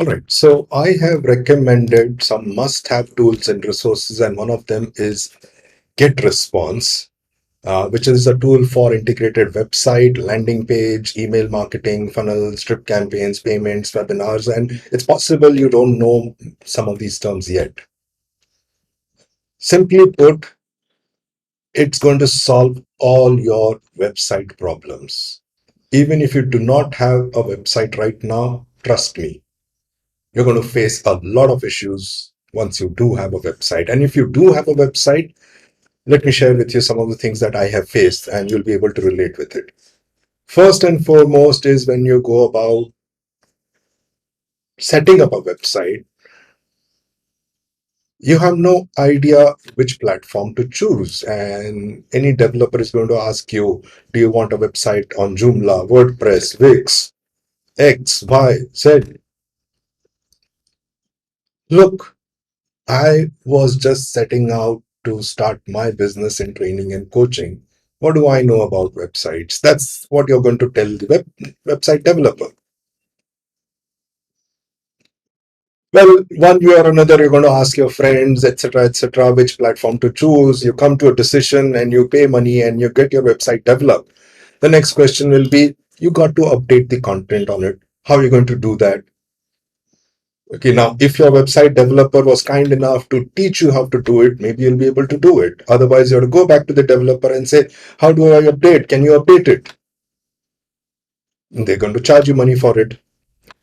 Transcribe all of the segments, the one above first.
All right. So I have recommended some must-have tools and resources, and one of them is Get Response, which is a tool for integrated website, landing page, email marketing, funnels, drip campaigns, payments, webinars, and it's possible you don't know some of these terms yet. Simply put, it's going to solve all your website problems. Even if you do not have a website right now, trust me, you're going to face a lot of issues once you do have a website. And if you do have a website, let me share with you some of the things that I have faced and you'll be able to relate with it. First and foremost is when you go about setting up a website, you have no idea which platform to choose. And any developer is going to ask you, do you want a website on Joomla, WordPress, Wix, X, Y, Z? Look, I was just setting out to start my business in training and coaching. What do I know about websites? That's what you're going to tell the website developer. Well, one way or another, you're going to ask your friends, etc., which platform to choose. You come to a decision and you pay money and you get your website developed. The next question will be, you got to update the content on it. How are you going to do that? Okay, now if your website developer was kind enough to teach you how to do it, maybe you'll be able to do it. Otherwise, you have to go back to the developer and say, how do I update? Can you update it? And they're going to charge you money for it.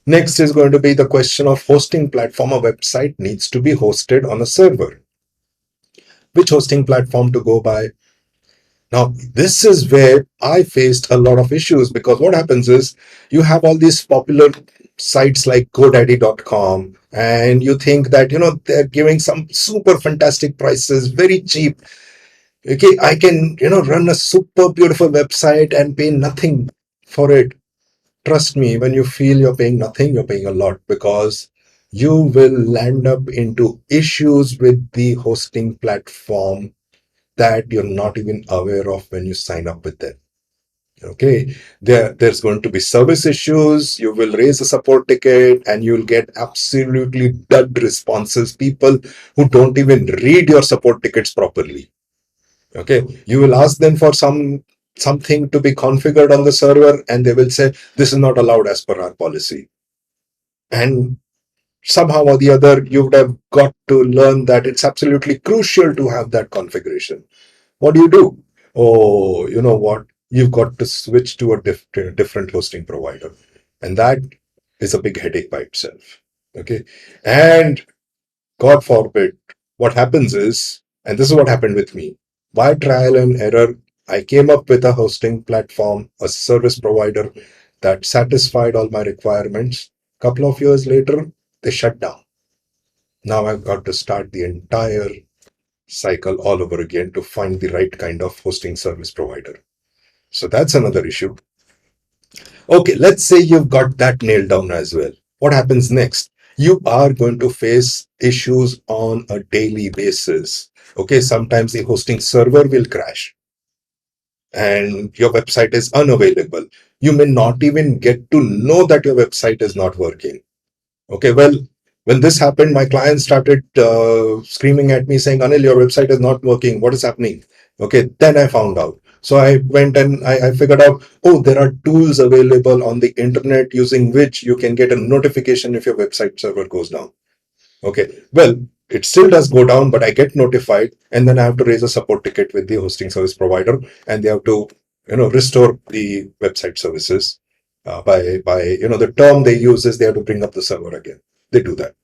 Next is going to be the question of hosting platform. A website needs to be hosted on a server. Which hosting platform to go by? Now, this is where I faced a lot of issues because what happens is you have all these popular sites like GoDaddy.com, and you think that, they're giving some super fantastic prices, very cheap. Okay, I can, run a super beautiful website and pay nothing for it. Trust me, when you feel you're paying nothing, you're paying a lot because you will land up into issues with the hosting platform that you're not even aware of when you sign up with them. Okay, there's going to be service issues. You will raise a support ticket and you'll get absolutely dud responses. People who don't even read your support tickets properly. Okay, you will ask them for something to be configured on the server, and they will say this is not allowed as per our policy. And somehow or the other, you would have got to learn that it's absolutely crucial to have that configuration. What do you do? Oh, you know what? You've got to switch to a different hosting provider. And that is a big headache by itself. Okay. And God forbid, what happens is, and this is what happened with me, by trial and error, I came up with a hosting platform, a service provider that satisfied all my requirements. Couple of years later, they shut down. Now I've got to start the entire cycle all over again to find the right kind of hosting service provider. So that's another issue. Okay, let's say you've got that nailed down as well. What happens next? You are going to face issues on a daily basis. Okay, sometimes the hosting server will crash and your website is unavailable. You may not even get to know that your website is not working. Okay, well, when this happened, my client started screaming at me saying, Anil, your website is not working. What is happening? Okay, then I found out. So I went and I figured out, oh, there are tools available on the internet using which you can get a notification if your website server goes down. Okay, well, it still does go down, but I get notified, and then I have to raise a support ticket with the hosting service provider, and they have to, restore the website services. By the term they use is they have to bring up the server again. They do that.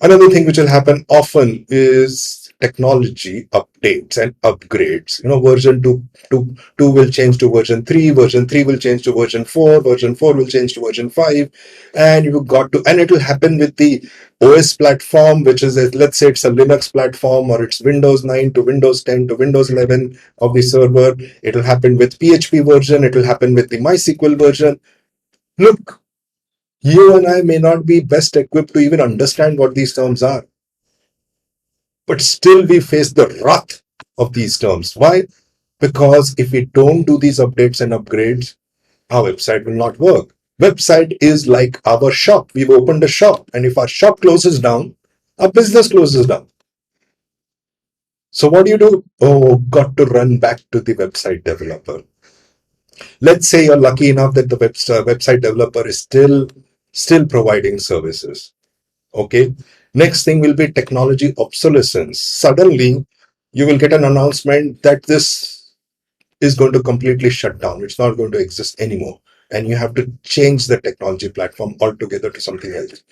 Another thing which will happen often is technology updates and upgrades. Version 2 will change to version 3 will change to version 4 will change to version 5, and you've got to, and it will happen with the OS platform, which is, let's say it's a Linux platform or it's Windows 9 to Windows 10 to Windows 11 of the server. It will happen with PHP version, it will happen with the MySQL version. Look, you and I may not be best equipped to even understand what these terms are, but still we face the wrath of these terms. Why? Because if we don't do these updates and upgrades, our website will not work. Website is like our shop. We've opened a shop, and if our shop closes down, our business closes down. So what do you do? Oh, got to run back to the website developer. Let's say you're lucky enough that the website developer is still providing services. Okay. Next thing will be technology obsolescence. Suddenly, you will get an announcement that this is going to completely shut down. It's not going to exist anymore. And you have to change the technology platform altogether to something else.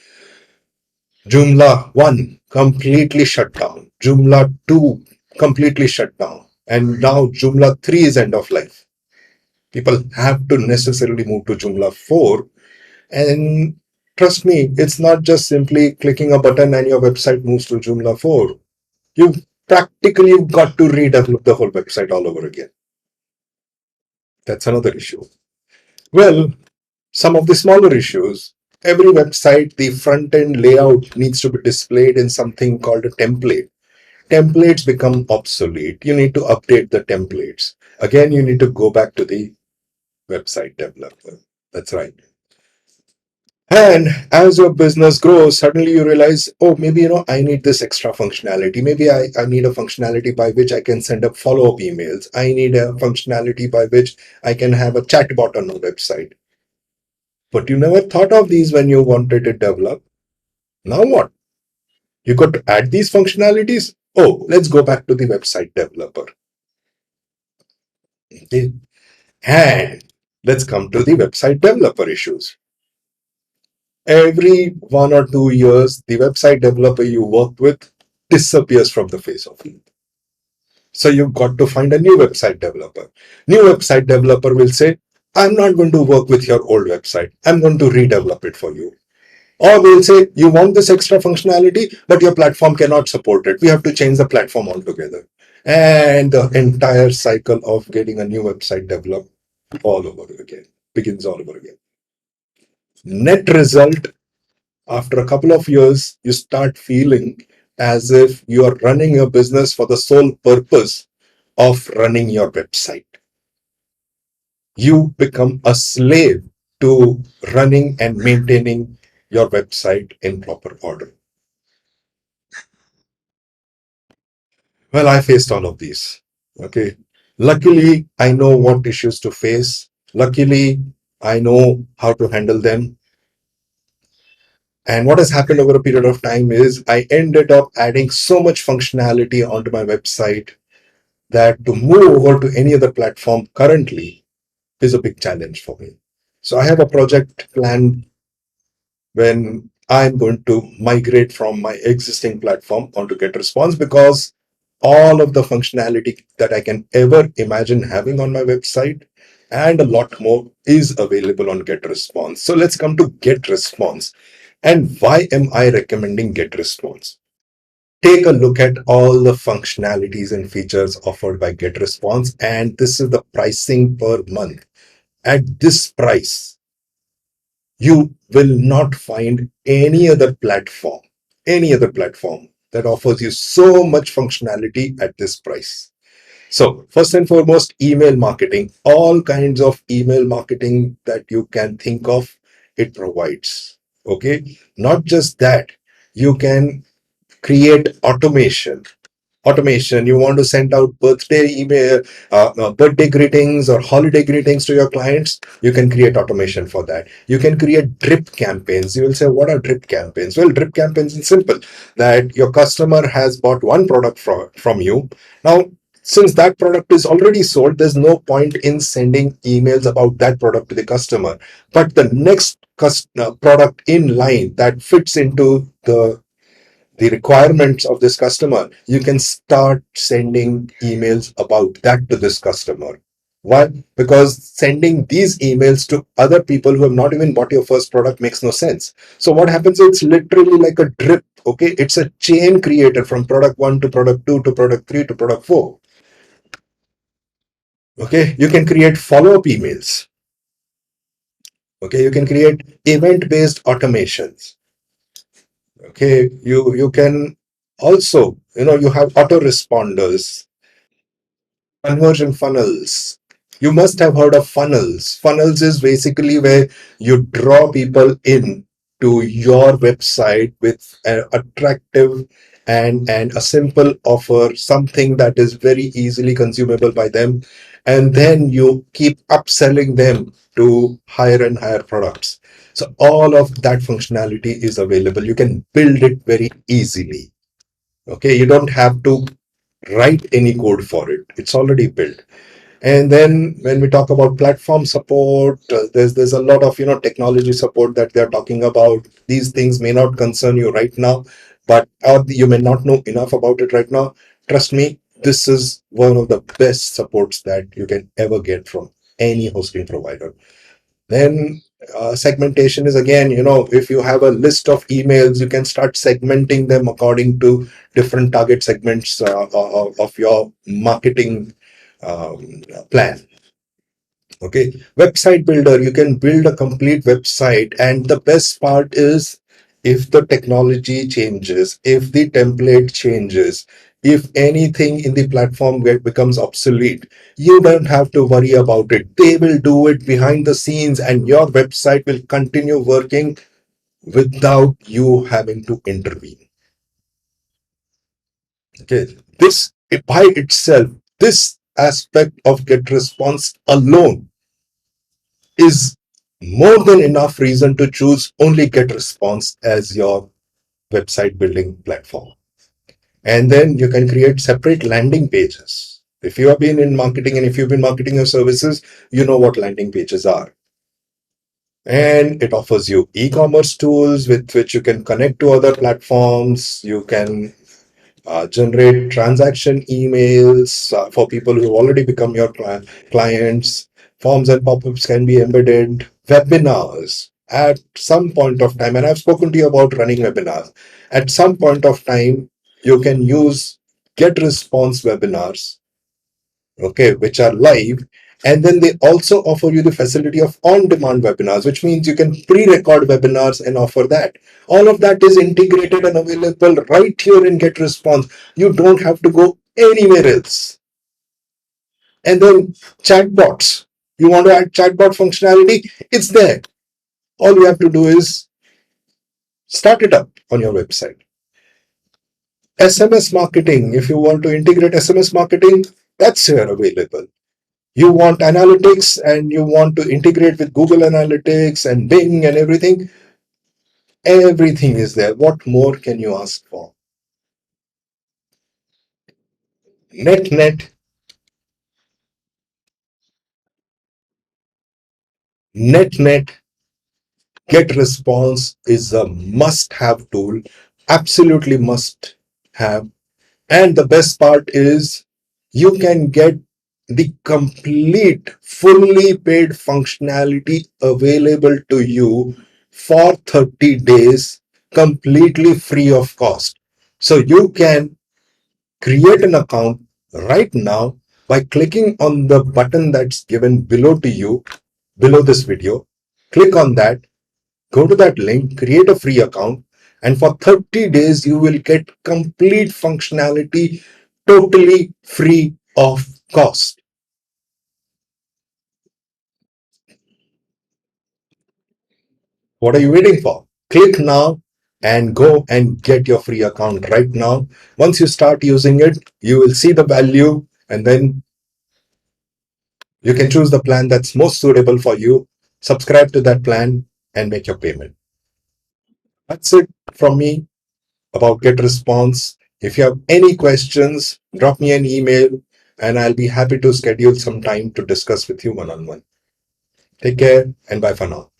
Joomla 1 completely shut down. Joomla 2 completely shut down. And now Joomla 3 is end of life. People have to necessarily move to Joomla 4. And trust me, it's not just simply clicking a button and your website moves to Joomla 4. You've got to redevelop the whole website all over again. That's another issue. Well, some of the smaller issues. Every website, the front end layout needs to be displayed in something called a template. Templates become obsolete. You need to update the templates. Again, you need to go back to the website developer. That's right. And as your business grows, suddenly you realize, oh, maybe, I need this extra functionality. Maybe I need a functionality by which I can send up follow-up emails. I need a functionality by which I can have a chatbot on a website. But you never thought of these when you wanted to develop. Now what? You got to add these functionalities. Oh, let's go back to the website developer. Okay. And let's come to the website developer issues. Every 1 or 2 years, the website developer you work with disappears from the face of it. So you've got to find a new website developer. New website developer will say, I'm not going to work with your old website. I'm going to redevelop it for you. Or we'll say, you want this extra functionality, but your platform cannot support it. We have to change the platform altogether. And the entire cycle of getting a new website developed all over again begins all over again. Net result, after a couple of years, you start feeling as if you are running your business for the sole purpose of running your website. You become a slave to running and maintaining your website in proper order. Well, I faced all of these. Okay. Luckily, I know what issues to face. Luckily, I know how to handle them. And what has happened over a period of time is I ended up adding so much functionality onto my website that to move over to any other platform currently is a big challenge for me. So I have a project planned when I'm going to migrate from my existing platform onto GetResponse, because all of the functionality that I can ever imagine having on my website and a lot more is available on GetResponse. So let's come to GetResponse. And why am I recommending GetResponse? Take a look at all the functionalities and features offered by GetResponse, and this is the pricing per month. At this price, you will not find any other platform that offers you so much functionality at this price. So first and foremost, email marketing, all kinds of email marketing that you can think of, it provides. Okay. Not just that, you can create automation. You want to send out birthday email, birthday greetings or holiday greetings to your clients, you can create automation for that. You can create drip campaigns. You will say, what are drip campaigns? Well, drip campaigns is simple, that your customer has bought one product from you. Now, since that product is already sold, there's no point in sending emails about that product to the customer. But the next product in line that fits into the requirements of this customer, you can start sending emails about that to this customer. Why? Because sending these emails to other people who have not even bought your first product makes no sense. So what happens? It's literally like a drip. Okay. It's a chain created from product 1 to product 2 to product 3 to product 4. Okay. You can create follow-up emails. Okay. You can create event-based automations. Okay. You can also, you have autoresponders, conversion funnels, You must have heard of funnels. Funnels is basically where you draw people in to your website with an attractive and a simple offer, something that is very easily consumable by them. And then you keep upselling them to higher and higher products. So all of that functionality is available. You can build it very easily. Okay, you don't have to write any code for it. It's already built. And then when we talk about platform support, there's a lot of technology support that they're talking about. These things may not concern you right now, but or you may not know enough about it right now. Trust me, this is one of the best supports that you can ever get from any hosting provider. Then segmentation is, again, if you have a list of emails, you can start segmenting them according to different target segments of your marketing plan. Okay, website builder, you can build a complete website, and the best part is, if the technology changes, if the template changes, if anything in the platform becomes obsolete, you don't have to worry about it. They will do it behind the scenes, and your website will continue working without you having to intervene. Okay, this by itself, this aspect of get response alone is more than enough reason to choose only GetResponse as your website building platform. And then you can create separate landing pages. If you have been in marketing and if you've been marketing your services, you know what landing pages are. And it offers you e-commerce tools with which you can connect to other platforms. You can generate transaction emails for people who already become your clients. Forms and pop-ups can be embedded. Webinars at some point of time, and I've spoken to you about running webinars. At some point of time, you can use get response webinars, okay, which are live. And then they also offer you the facility of on-demand webinars, which means you can pre-record webinars and offer that. All of that is integrated and available right here in GetResponse. You don't have to go anywhere else. And then chatbots. You want to add chatbot functionality? It's there. All you have to do is start it up on your website. SMS marketing. If you want to integrate SMS marketing, that's here available. You want analytics and you want to integrate with Google Analytics and Bing and everything is there. What more can you ask for? Net net, net net, get response is a must have tool, absolutely must have. And the best part is you can get the complete, fully paid functionality available to you for 30 days, completely free of cost. So you can create an account right now by clicking on the button that's given below to you, below this video. Click on that, go to that link, create a free account, and for 30 days, you will get complete functionality totally free of cost. What are you waiting for? Click now and go and get your free account right now. Once you start using it, you will see the value, and then you can choose the plan that's most suitable for you. Subscribe to that plan and make your payment. That's it from me about GetResponse. If you have any questions, drop me an email and I'll be happy to schedule some time to discuss with you one on one. Take care and bye for now.